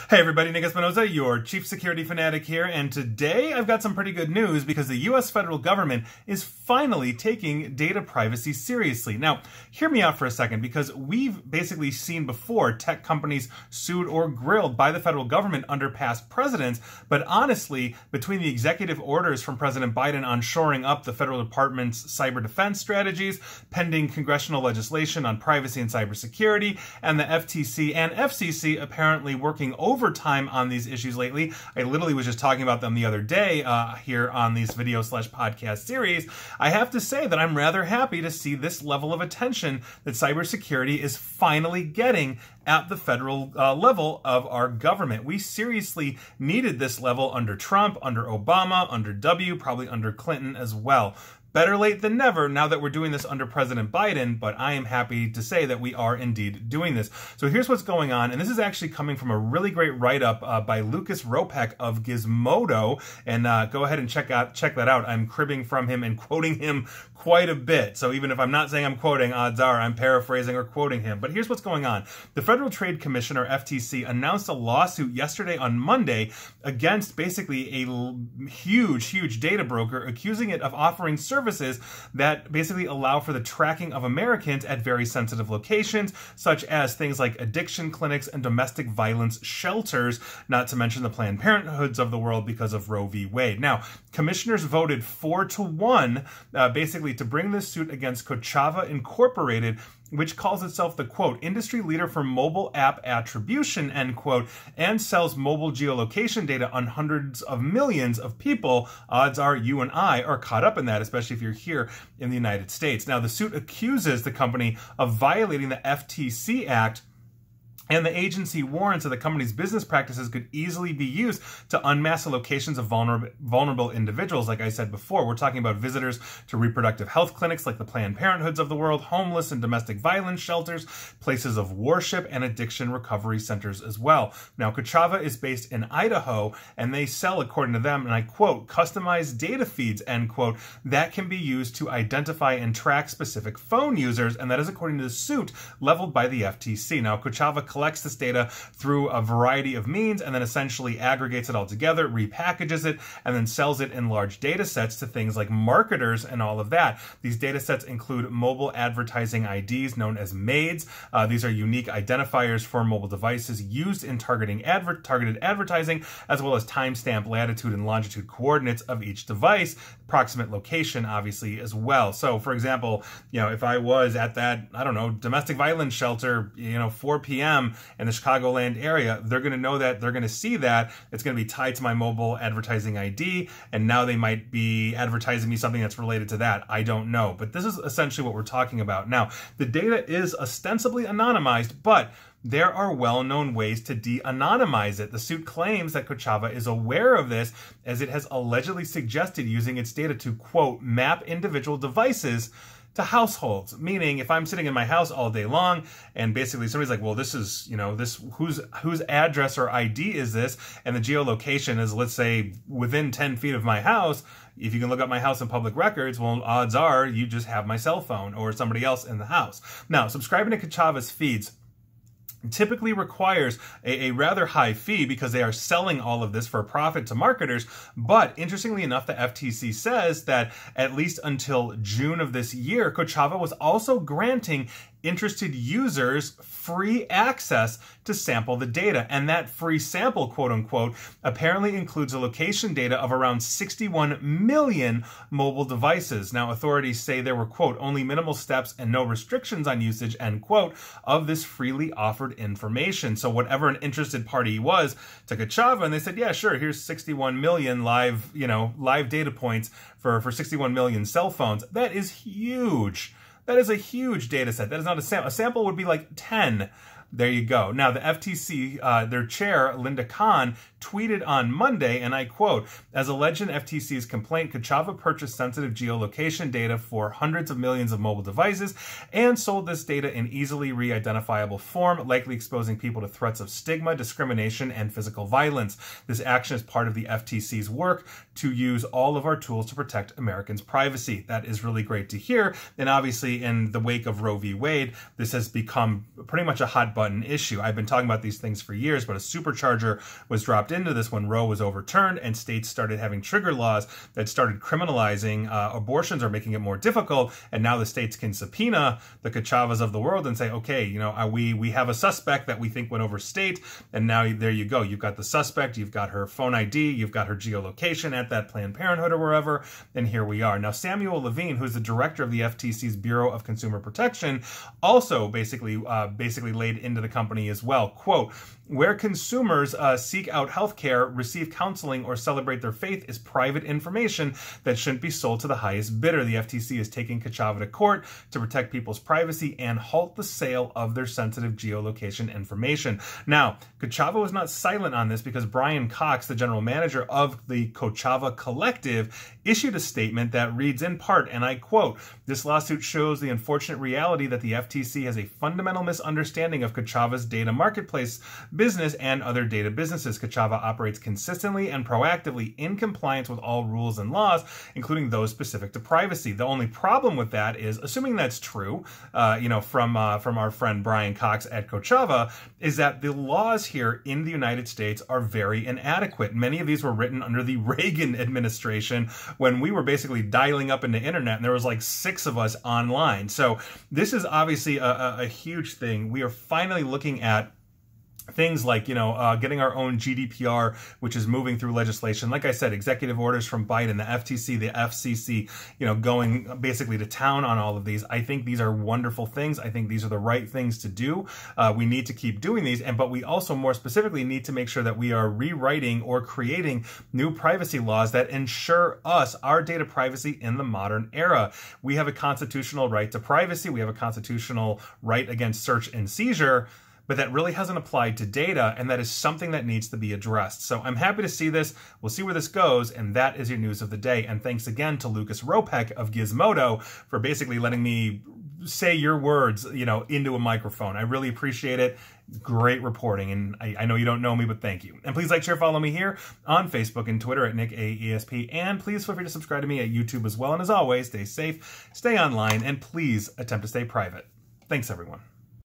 Hey everybody, Nick Espinosa, your Chief Security Fanatic here, and today I've got some pretty good news because the US federal government is finally taking data privacy seriously. Now, hear me out for a second, because we've basically seen before tech companies sued or grilled by the federal government under past presidents, but honestly, between the executive orders from President Biden on shoring up the federal department's cyber defense strategies, pending congressional legislation on privacy and cybersecurity, and the FTC and FCC apparently working overtime on these issues lately. I literally was just talking about them the other day here on these video/podcast series. I have to say that I'm rather happy to see this level of attention that cybersecurity is finally getting at the federal level of our government. We seriously needed this level under Trump, under Obama, under W, probably under Clinton as well. Better late than never now that we're doing this under President Biden, but I am happy to say that we are indeed doing this. So here's what's going on, and this is actually coming from a really great write-up by Lucas Ropek of Gizmodo, and go ahead and check that out. I'm cribbing from him and quoting him quite a bit. So even if I'm not saying I'm quoting, odds are I'm paraphrasing or quoting him. But here's what's going on. The Federal Trade Commission, or FTC, announced a lawsuit yesterday on Monday against basically a huge data broker, accusing it of offering services that basically allow for the tracking of Americans at very sensitive locations, such as things like addiction clinics and domestic violence shelters, not to mention the Planned Parenthoods of the world because of Roe v. Wade. Now, commissioners voted 4-1, basically to bring this suit against Kochava Incorporated, which calls itself the, quote, industry leader for mobile app attribution, end quote, and sells mobile geolocation data on hundreds of millions of people. Odds are you and I are caught up in that, especially if you're here in the United States. Now, the suit accuses the company of violating the FTC Act, and the agency warns that the company's business practices could easily be used to unmask the locations of vulnerable individuals. Like I said before, we're talking about visitors to reproductive health clinics like the Planned Parenthoods of the world, homeless and domestic violence shelters, places of worship, and addiction recovery centers as well. Now, Kochava is based in Idaho, and they sell, according to them, and I quote, customized data feeds, end quote, that can be used to identify and track specific phone users, and that is according to the suit leveled by the FTC. Now, Kochava collects this data through a variety of means and then essentially aggregates it all together, repackages it, and then sells it in large data sets to things like marketers and all of that. These data sets include mobile advertising IDs known as MAIDs. These are unique identifiers for mobile devices used in targeted advertising, as well as timestamp, latitude, and longitude coordinates of each device, approximate location, obviously, as well. So, for example, if I was at that, I don't know, domestic violence shelter, 4 p.m., in the Chicagoland area, they're going to know that, they're going to see that, it's going to be tied to my mobile advertising ID, and now they might be advertising me something that's related to that. I don't know. But this is essentially what we're talking about. Now, the data is ostensibly anonymized, but there are well-known ways to de-anonymize it. The suit claims that Kochava is aware of this, as it has allegedly suggested using its data to, quote, map individual devices to households. Meaning, if I'm sitting in my house all day long and basically somebody's like, well, this is, whose address or ID is this? And the geolocation is, let's say, within 10 feet of my house. If you can look up my house in public records, well, odds are you just have my cell phone or somebody else in the house. Now, subscribing to Kochava's feeds typically requires a rather high fee because they are selling all of this for profit to marketers. But interestingly enough, the FTC says that at least until June of this year, Kochava was also granting interested users free access to sample the data. And that free sample, quote unquote, apparently includes the location data of around 61 million mobile devices. Now, authorities say there were, quote, only minimal steps and no restrictions on usage, end quote, of this freely offered information. So whatever an interested party was to Kochava, and they said, yeah, sure, here's 61 million live data points for 61 million cell phones. That is huge. That is a huge data set. That is not a sample. A sample would be like 10. There you go. Now, the FTC, their chair, Linda Kahn, tweeted on Monday, and I quote, "As alleged in FTC's complaint, Kochava purchased sensitive geolocation data for hundreds of millions of mobile devices and sold this data in easily re-identifiable form, likely exposing people to threats of stigma, discrimination, and physical violence. This action is part of the FTC's work to use all of our tools to protect Americans' privacy." That is really great to hear. And obviously, in the wake of Roe v. Wade, this has become pretty much a hot button issue. I've been talking about these things for years, but a supercharger was dropped into this when Roe was overturned and states started having trigger laws that started criminalizing abortions or making it more difficult. And now the states can subpoena the Kochavas of the world and say, okay, you know, we have a suspect that we think went overstate, and now there you go. You've got the suspect, you've got her phone ID, you've got her geolocation at that Planned Parenthood or wherever, and here we are. Now, Samuel Levine, who's the director of the FTC's Bureau of Consumer Protection, also basically laid into the company as well. Quote, "Where consumers seek out healthcare, receive counseling, or celebrate their faith is private information that shouldn't be sold to the highest bidder. The FTC is taking Kochava to court to protect people's privacy and halt the sale of their sensitive geolocation information." Now, Kochava was not silent on this because Brian Cox, the general manager of the Kochava Collective, issued a statement that reads in part, and I quote, "This lawsuit shows the unfortunate reality that the FTC has a fundamental misunderstanding of Kochava's data marketplace business and other data businesses. Kochava operates consistently and proactively in compliance with all rules and laws, including those specific to privacy. The only problem with that is, assuming that's true, from our friend Brian Cox at Kochava, is that the laws here in the United States are very inadequate. Many of these were written under the Reagan administration when we were basically dialing up into internet and there was like 6 of us online. So this is obviously a huge thing. We are finally looking at things like, getting our own GDPR, which is moving through legislation. Like I said, executive orders from Biden, the FTC, the FCC, going basically to town on all of these. I think these are wonderful things. I think these are the right things to do. We need to keep doing these, but we also more specifically need to make sure that we are rewriting or creating new privacy laws that ensure us our data privacy in the modern era. We have a constitutional right to privacy. We have a constitutional right against search and seizure, but that really hasn't applied to data, and that is something that needs to be addressed. So I'm happy to see this. We'll see where this goes, and that is your news of the day. And thanks again to Lucas Ropek of Gizmodo for basically letting me say your words, into a microphone. I really appreciate it. Great reporting, and I know you don't know me, but thank you. And please like, share, follow me here on Facebook and Twitter at NickAESP, and please feel free to subscribe to me at YouTube as well. And as always, stay safe, stay online, and please attempt to stay private. Thanks, everyone.